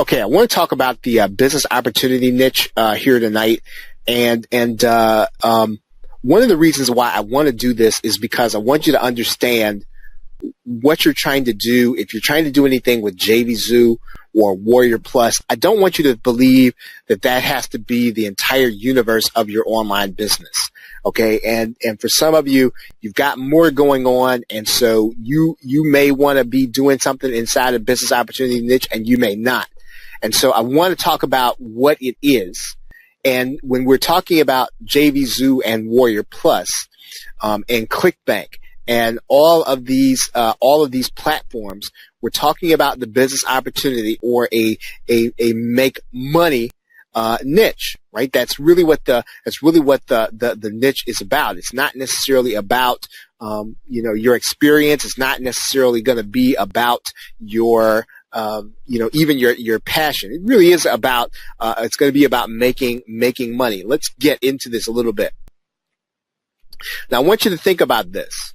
Okay, I want to talk about the business opportunity niche here tonight, and one of the reasons why I want to do this is because I want you to understand what you're trying to do. If you're trying to do anything with JVZoo or Warrior Plus, I don't want you to believe that that has to be the entire universe of your online business. Okay, and for some of you, you've got more going on, and so you may want to be doing something inside a business opportunity niche, and you may not. And so I want to talk about what it is. And when we're talking about JVZoo and Warrior Plus, and ClickBank and all of these platforms, we're talking about the business opportunity or a make money niche, right? That's really what the niche is about. It's not necessarily about your experience. It's not necessarily going to be about your even your passion. It really is about, it's going to be about making money. Let's get into this a little bit. Now, I want you to think about this,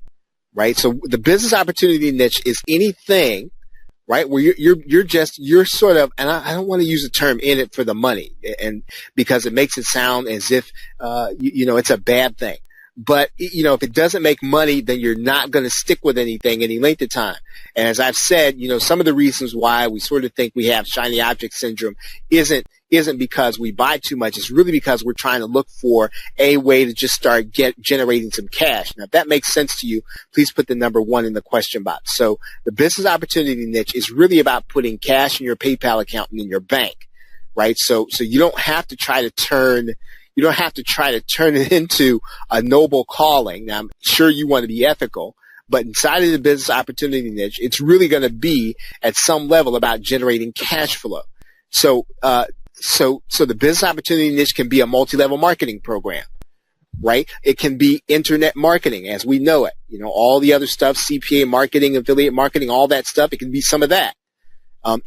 right? So the business opportunity niche is anything, right, where you're sort of, and I don't want to use the term in it for the money, and because it makes it sound as if, it's a bad thing. But, if it doesn't make money, then you're not going to stick with anything any length of time. And as I've said, some of the reasons why we sort of think we have shiny object syndrome isn't because we buy too much. It's really because we're trying to look for a way to just start generating some cash. Now, if that makes sense to you, please put the number 1 in the question box. So the business opportunity niche is really about putting cash in your PayPal account and in your bank, right? So you don't have to try to turn it into a noble calling. Now, I'm sure you want to be ethical, but inside of the business opportunity niche, it's really going to be at some level about generating cash flow. So the business opportunity niche can be a multi-level marketing program, right? It can be internet marketing as we know it. All the other stuff, CPA marketing, affiliate marketing, all that stuff. It can be some of that.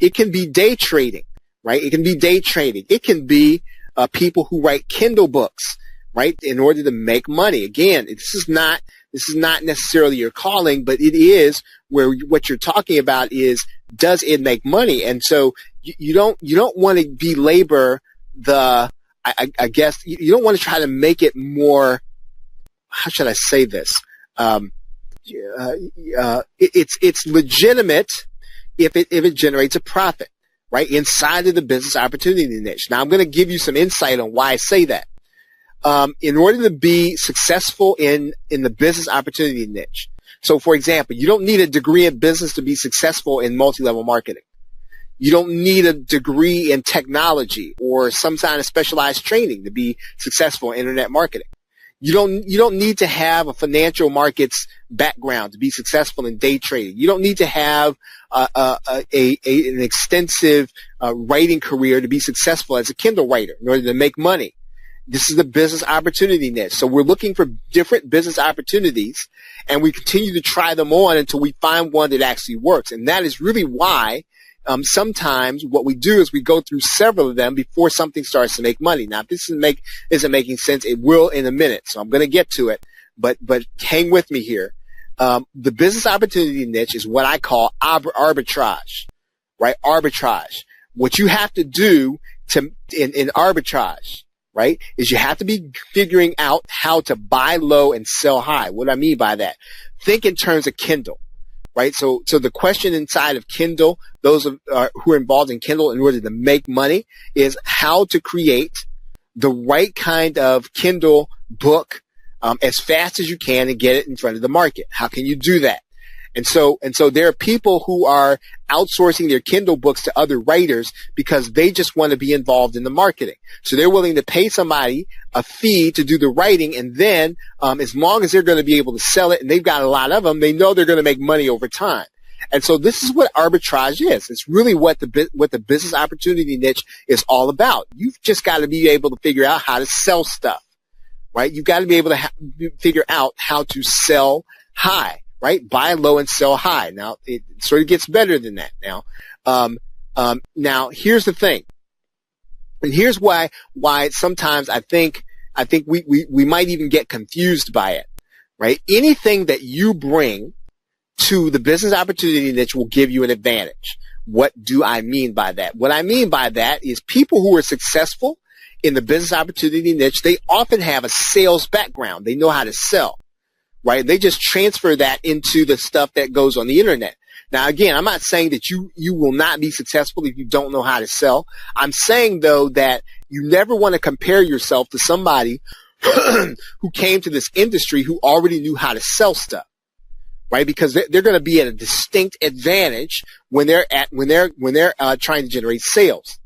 It can be day trading, right? It can be day trading. It can be people who write Kindle books, right, in order to make money. Again, this is not necessarily your calling, but it is where what you're talking about is, does it make money? And so you don't want to belabor I guess you don't want to try to make it more, how should I say this? It's legitimate if it generates a profit, right, inside of the business opportunity niche. Now, I'm going to give you some insight on why I say that. In order to be successful in the business opportunity niche, so for example, you don't need a degree in business to be successful in multi-level marketing. You don't need a degree in technology or some kind of specialized training to be successful in internet marketing. You don't need to have a financial markets background to be successful in day trading. You don't need to have an extensive writing career to be successful as a Kindle writer in order to make money. This is the business opportunity niche. So we're looking for different business opportunities, and we continue to try them on until we find one that actually works. And that is really why sometimes what we do is we go through several of them before something starts to make money. Now, if this isn't making sense, it will in a minute. So I'm going to get to it, but hang with me here. The business opportunity niche is what I call arbitrage, right? Arbitrage. What you have to do in arbitrage, right, is you have to be figuring out how to buy low and sell high. What do I mean by that? Think in terms of Kindle. Right, so the question inside of Kindle, those who are involved in Kindle in order to make money, is how to create the right kind of Kindle book as fast as you can and get it in front of the market. How can you do that? And so there are people who are outsourcing their Kindle books to other writers because they just want to be involved in the marketing. So they're willing to pay somebody a fee to do the writing, and then as long as they're going to be able to sell it, and they've got a lot of them, they know they're going to make money over time. And so this is what arbitrage is. It's really what the business opportunity niche is all about. You've just got to be able to figure out how to sell stuff, right? You've got to be able to figure out how to sell high. Right? Buy low and sell high. Now, it sort of gets better than that now. Now, here's the thing. And here's why sometimes I think we might even get confused by it, right? Anything that you bring to the business opportunity niche will give you an advantage. What do I mean by that? What I mean by that is people who are successful in the business opportunity niche, they often have a sales background. They know how to sell, right? They just transfer that into the stuff that goes on the internet. Now, again, I'm not saying that you will not be successful if you don't know how to sell. I'm saying, though, that you never want to compare yourself to somebody who came to this industry who already knew how to sell stuff, right? Because they're going to be at a distinct advantage when they're trying to generate sales.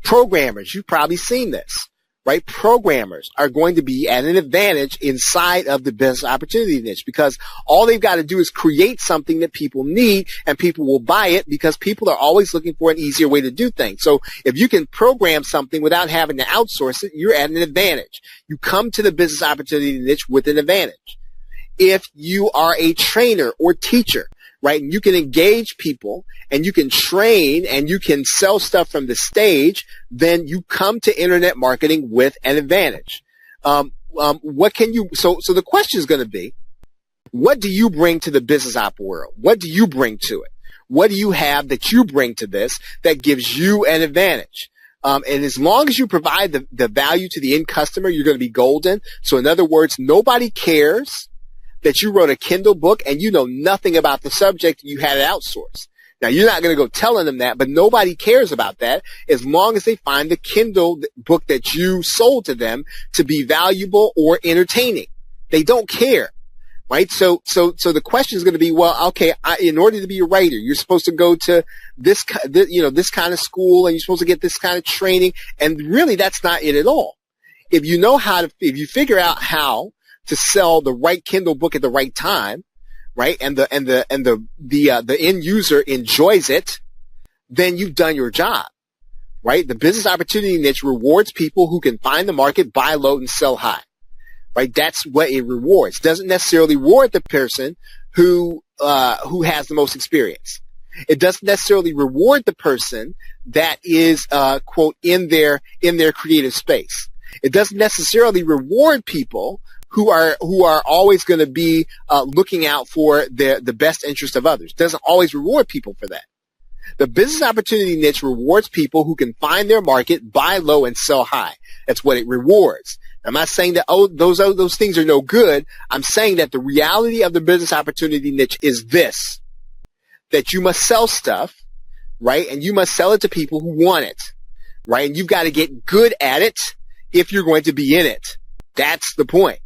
Programmers, you've probably seen this, right? Programmers are going to be at an advantage inside of the business opportunity niche because all they've got to do is create something that people need and people will buy it because people are always looking for an easier way to do things. So if you can program something without having to outsource it, you're at an advantage. You come to the business opportunity niche with an advantage. If you are a trainer or teacher, right, and you can engage people and you can train and you can sell stuff from the stage, then you come to internet marketing with an advantage. What can you, so the question is going to be, what do you bring to the business op world? What do you bring to it? What do you have that you bring to this that gives you an advantage? And as long as you provide the value to the end customer, you're going to be golden. So in other words, nobody cares that you wrote a Kindle book and you know nothing about the subject and you had it outsourced. Now, you're not going to go telling them that, but nobody cares about that as long as they find the Kindle book that you sold to them to be valuable or entertaining. They don't care, right? So the question is going to be, well, okay, in order to be a writer, you're supposed to go to this kind of school and you're supposed to get this kind of training. And really, that's not it at all. If you figure out how to sell the right Kindle book at the right time, right? And the end user enjoys it, then you've done your job, right? The business opportunity niche rewards people who can find the market, buy low and sell high, right? That's what it rewards. It doesn't necessarily reward the person who has the most experience. It doesn't necessarily reward the person that is, quote, in their creative space. It doesn't necessarily reward people who are always going to be looking out for the best interest of others. It doesn't always reward people for that. The business opportunity niche rewards people who can find their market, buy low, and sell high. That's what it rewards. I'm not saying that those things are no good. I'm saying that the reality of the business opportunity niche is this: that you must sell stuff, right? And you must sell it to people who want it, right? And you've got to get good at it if you're going to be in it. That's the point.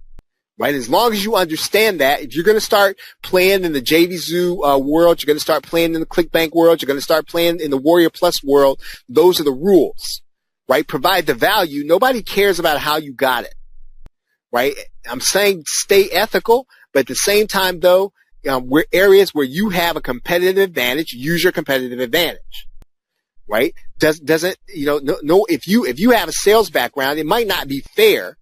Right? As long as you understand that, if you're going to start playing in the JVZoo world, you're going to start playing in the ClickBank world, you're going to start playing in the Warrior Plus world, those are the rules, right? Provide the value. Nobody cares about how you got it, right? I'm saying stay ethical, but at the same time, though, we're areas where you have a competitive advantage, use your competitive advantage, right? Doesn't, if you have a sales background, it might not be fair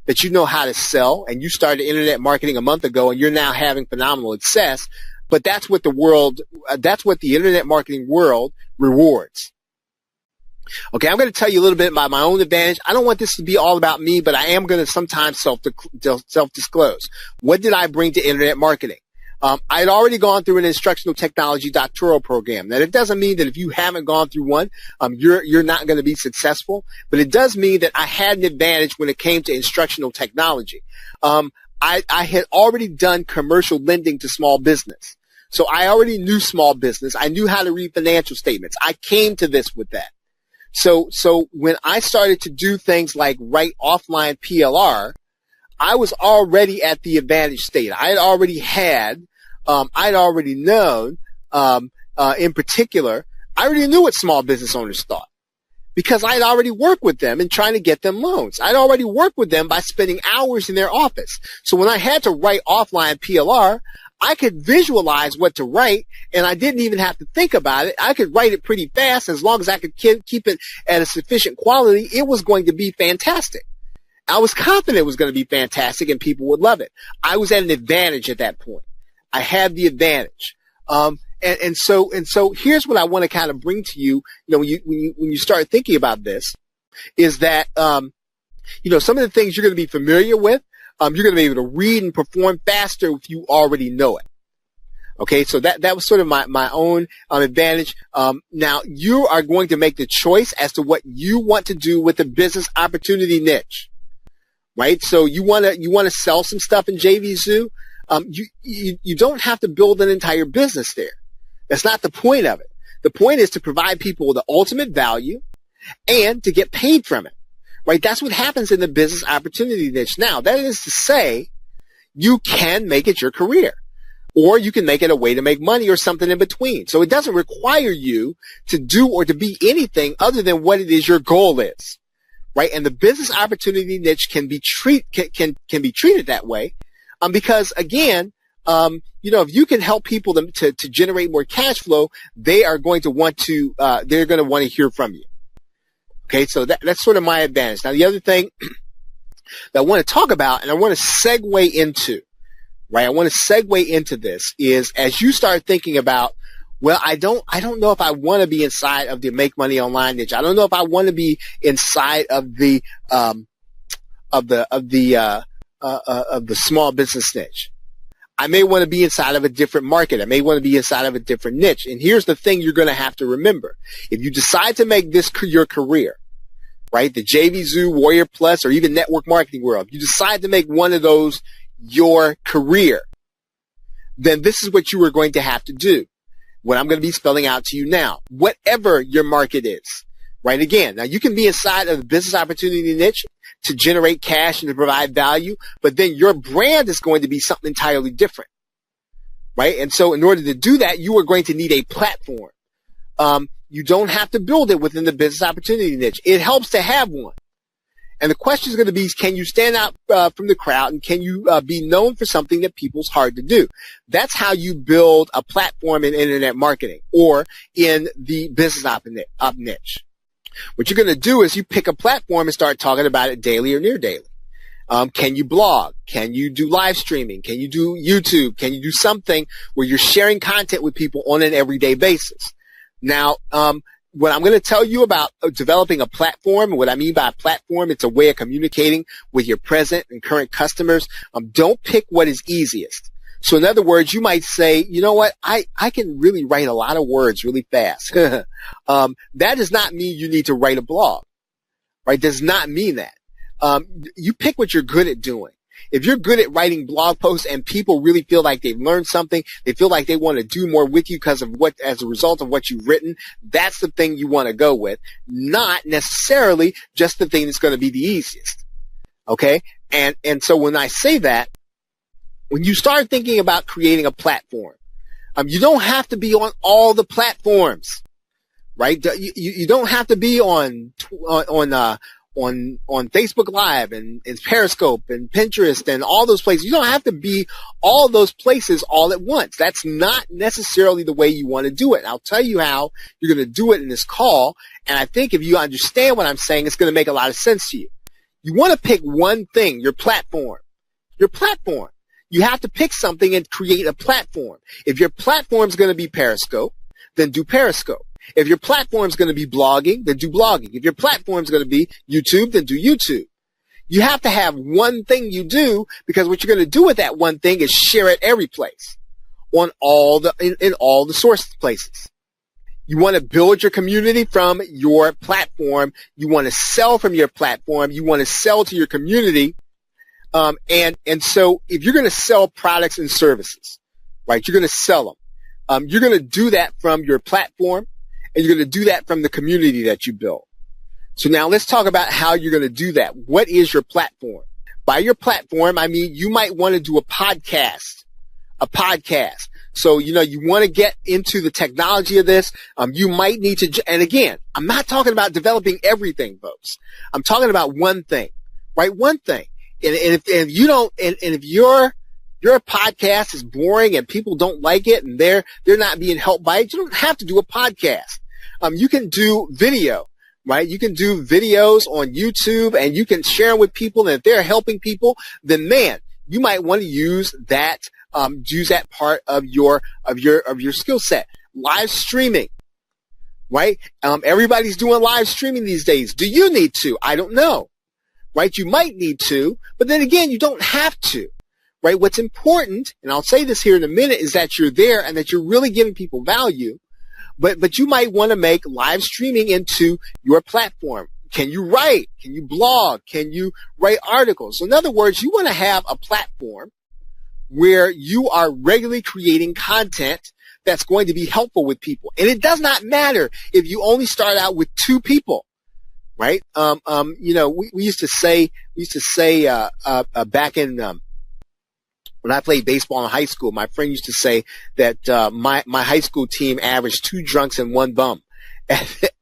that you know how to sell and you started internet marketing a month ago and you're now having phenomenal success, but that's what the internet marketing world rewards. Okay, I'm going to tell you a little bit about my own advantage. I don't want this to be all about me, but I am going to sometimes self-disclose. What did I bring to internet marketing? I had already gone through an instructional technology doctoral program. Now, it doesn't mean that if you haven't gone through one, you're not going to be successful, but it does mean that I had an advantage when it came to instructional technology. I had already done commercial lending to small business. So I already knew small business. I knew how to read financial statements. I came to this with that. So when I started to do things like write offline PLR, I was already at the advantage state. I had already had, I'd already known, in particular, I already knew what small business owners thought because I had already worked with them and trying to get them loans. I'd already worked with them by spending hours in their office. So when I had to write offline PLR, I could visualize what to write, and I didn't even have to think about it. I could write it pretty fast. As long as I could keep it at a sufficient quality, it was going to be fantastic. I was confident it was going to be fantastic and people would love it. I was at an advantage at that point. I had the advantage. And so here's what I want to kind of bring to you, when you start thinking about this, is that, some of the things you're going to be familiar with, you're going to be able to read and perform faster if you already know it. Okay, so that was sort of my own advantage. Now you are going to make the choice as to what you want to do with the business opportunity niche, right? So you want to sell some stuff in JVZoo. You don't have to build an entire business there. That's not the point of it. The point is to provide people with the ultimate value and to get paid from it, right? That's what happens in the business opportunity niche. Now, that is to say, you can make it your career, or you can make it a way to make money or something in between. So it doesn't require you to do or to be anything other than what it is your goal is, right? And the business opportunity niche can be treated that way, because again, if you can help people to generate more cash flow, they are going to want to hear from you. Okay, so that's sort of my advantage. Now, the other thing that I want to talk about, and I want to segue into, right? I want to segue into this is as you start thinking about, well, I don't know if I want to be inside of the make money online niche. I don't know if I want to be inside of the small business niche. I may want to be inside of a different market. I may want to be inside of a different niche. And here's the thing you're going to have to remember. If you decide to make this your career, right, the JVZoo, Warrior Plus, or even Network Marketing World, you decide to make one of those your career, then this is what you are going to have to do. What I'm going to be spelling out to you now. Whatever your market is, right? Again, now you can be inside of the business opportunity niche to generate cash and to provide value, but then your brand is going to be something entirely different, right? And so in order to do that, you are going to need a platform. You don't have to build it within the business opportunity niche. It helps to have one. And the question is going to be, can you stand out from the crowd, and can you be known for something that people's hard to do? That's how you build a platform in internet marketing or in the business op niche. What you're going to do is you pick a platform and start talking about it daily or near daily. Can you blog? Can you do live streaming? Can you do YouTube? Can you do something where you're sharing content with people on an everyday basis? Now, what I'm going to tell you about developing a platform, and what I mean by a platform, it's a way of communicating with your present and current customers. Don't pick what is easiest. So in other words, you might say, you know what, I can really write a lot of words really fast. That does not mean you need to write a blog, right? Does not mean that. You pick what you're good at doing. If you're good at writing blog posts and people really feel like they've learned something, they feel like they want to do more with you as a result of what you've written, that's the thing you want to go with, not necessarily just the thing that's going to be the easiest. Okay? And so when I say that, when you start thinking about creating a platform, you don't have to be on all the platforms, right? You don't have to be on Facebook Live and Periscope and Pinterest and all those places. You don't have to be all those places all at once. That's not necessarily the way you want to do it. And I'll tell you how you're going to do it in this call. And I think if you understand what I'm saying, it's going to make a lot of sense to you. You want to pick one thing, your platform. Your platform. You have to pick something and create a platform. If your platform is going to be Periscope, then do Periscope. If your platform is going to be blogging, then do blogging. If your platform is going to be YouTube, then do YouTube. You have to have one thing you do, because what you're going to do with that one thing is share it every place on in all the source places. You want to build your community from your platform. You want to sell from your platform. You want to sell to your community. And so if you're going to sell products and services, right, you're going to sell them. You're going to do that from your platform, and you're going to do that from the community that you build. So now let's talk about how you're going to do that. What is your platform? By your platform, I mean, you might want to do a podcast. So, you want to get into the technology of this. You might need to, and again, I'm not talking about developing everything, folks. I'm talking about one thing, right? One thing. And if your podcast is boring and people don't like it and they're not being helped by it, you don't have to do a podcast. You can do video, right? You can do videos on YouTube and you can share them with people. And if they're helping people, then man, you might want to use that part of your skill set. Live streaming, right? Everybody's doing live streaming these days. Do you need to? I don't know, right? You might need to, but then again, you don't have to, right? What's important, and I'll say this here in a minute, is that you're there and that you're really giving people value. But you might want to make live streaming into your platform. Can you write? Can you blog? Can you write articles? So in other words, you want to have a platform where you are regularly creating content that's going to be helpful with people. And it does not matter if you only start out with 2 people, right? We used to say back in, when I played baseball in high school, my friend used to say that my high school team averaged 2 drunks and 1 bum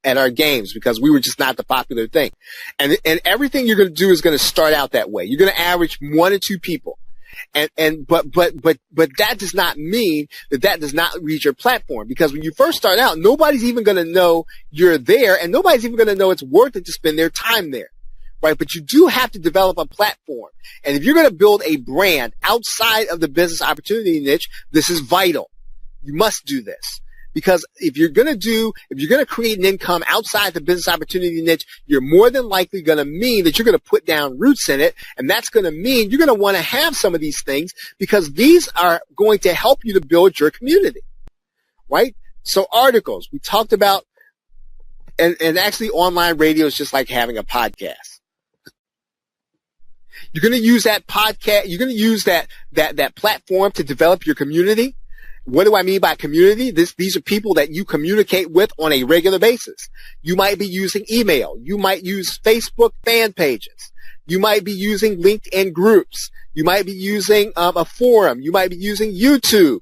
at our games because we were just not the popular thing. And everything you're going to do is going to start out that way. You're going to average 1 or 2 people. But that does not mean that does not reach your platform, because when you first start out, nobody's even going to know you're there, and nobody's even going to know it's worth it to spend their time there. Right, but you do have to develop a platform. And if you're going to build a brand outside of the business opportunity niche, this is vital. You must do this. Because if you're going to create an income outside the business opportunity niche, you're more than likely going to mean that you're going to put down roots in it. And that's going to mean you're going to want to have some of these things because these are going to help you to build your community. Right? So articles, we talked about, and actually online radio is just like having a podcast. You're going to use that podcast. You're going to use that platform to develop your community. What do I mean by community? These are people that you communicate with on a regular basis. You might be using email. You might use Facebook fan pages. You might be using LinkedIn groups. You might be using a forum. You might be using YouTube.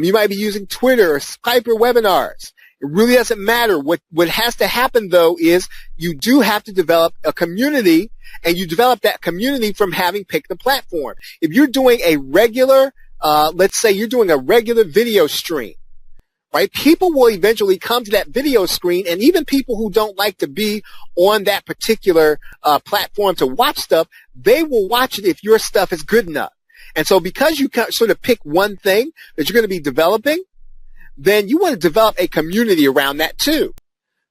You might be using Twitter or Skype or webinars. It really doesn't matter. What has to happen, though, is you do have to develop a community, and you develop that community from having picked a platform. If you're doing a regular, let's say you're doing a regular video stream, right? People will eventually come to that video screen, and even people who don't like to be on that particular platform to watch stuff, they will watch it if your stuff is good enough. And so because you sort of pick one thing that you're going to be developing, then you want to develop a community around that too,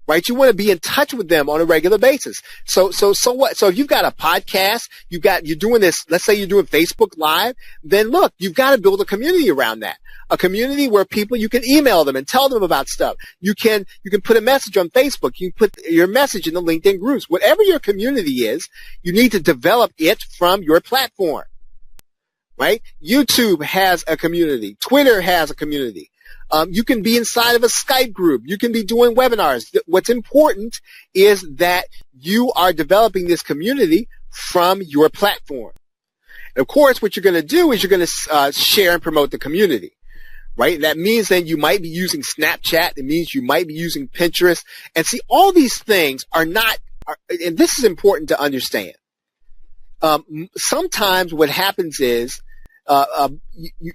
right? You want to be in touch with them on a regular basis. So what? So if you've got a podcast, you're doing this, let's say you're doing Facebook Live, then look, you've got to build a community around that. A community where people, you can email them and tell them about stuff. You can put a message on Facebook. You can put your message in the LinkedIn groups. Whatever your community is, you need to develop it from your platform, right? YouTube has a community. Twitter has a community. You can be inside of a Skype group. You can be doing webinars. What's important is that you are developing this community from your platform. And of course, what you're going to do is you're going to share and promote the community, right? That means then you might be using Snapchat. It means you might be using Pinterest. And see, all these things are not, and this is important to understand. Sometimes what happens is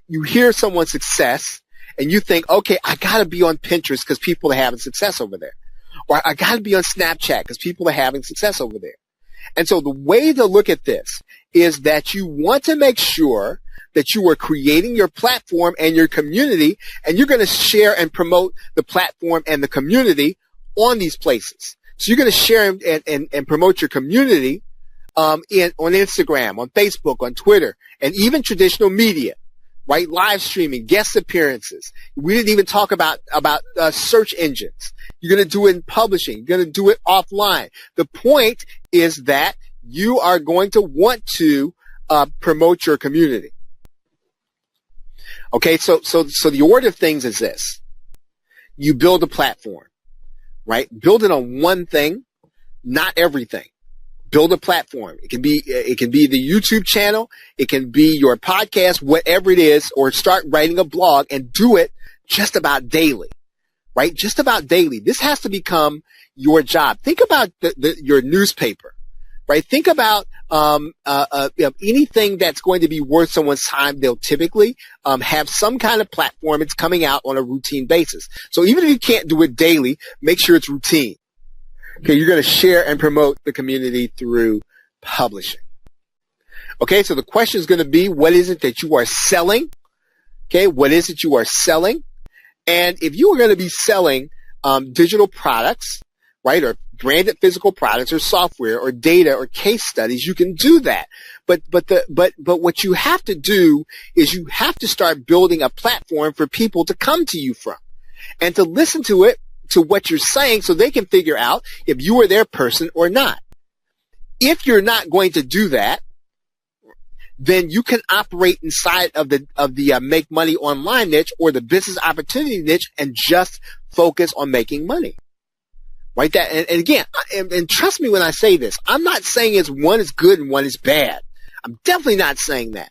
you hear someone's success, and you think, okay, I got to be on Pinterest because people are having success over there. Or I got to be on Snapchat because people are having success over there. And so the way to look at this is that you want to make sure that you are creating your platform and your community, and you're going to share and promote the platform and the community on these places. So you're going to share and promote your community on Instagram, on Facebook, on Twitter, and even traditional media. Right? Live streaming, guest appearances. We didn't even talk about search engines. You're going to do it in publishing. You're going to do it offline. The point is that you are going to want to promote your community. Okay, so the order of things is this. You build a platform, right? Build it on one thing, not everything. Build a platform. It can be the YouTube channel. It can be your podcast, whatever it is, or start writing a blog and do it just about daily, right? Just about daily. This has to become your job. Think about your newspaper, right? Think about anything that's going to be worth someone's time. They'll typically have some kind of platform. It's coming out on a routine basis. So even if you can't do it daily, make sure it's routine. Okay, you're going to share and promote the community through publishing. Okay, so the question is going to be, what is it that you are selling? Okay, what is it you are selling? And if you are going to be selling digital products, right, or branded physical products or software or data or case studies, you can do that. But what you have to do is you have to start building a platform for people to come to you from and to listen to it, to what you're saying, so they can figure out if you are their person or not. If you're not going to do that, then you can operate inside of the make money online niche or the business opportunity niche and just focus on making money. Right? That, and again, and trust me when I say this, I'm not saying one is good and one is bad. I'm definitely not saying that.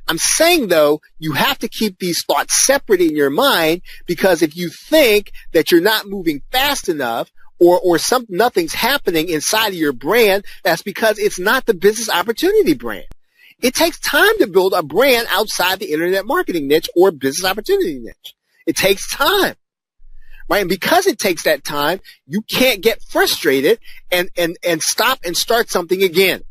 I'm saying, though, you have to keep these thoughts separate in your mind, because if you think that you're not moving fast enough or nothing's happening inside of your brand, that's because it's not the business opportunity brand. It takes time to build a brand outside the internet marketing niche or business opportunity niche. It takes time. Right? And because it takes that time, you can't get frustrated and stop and start something again.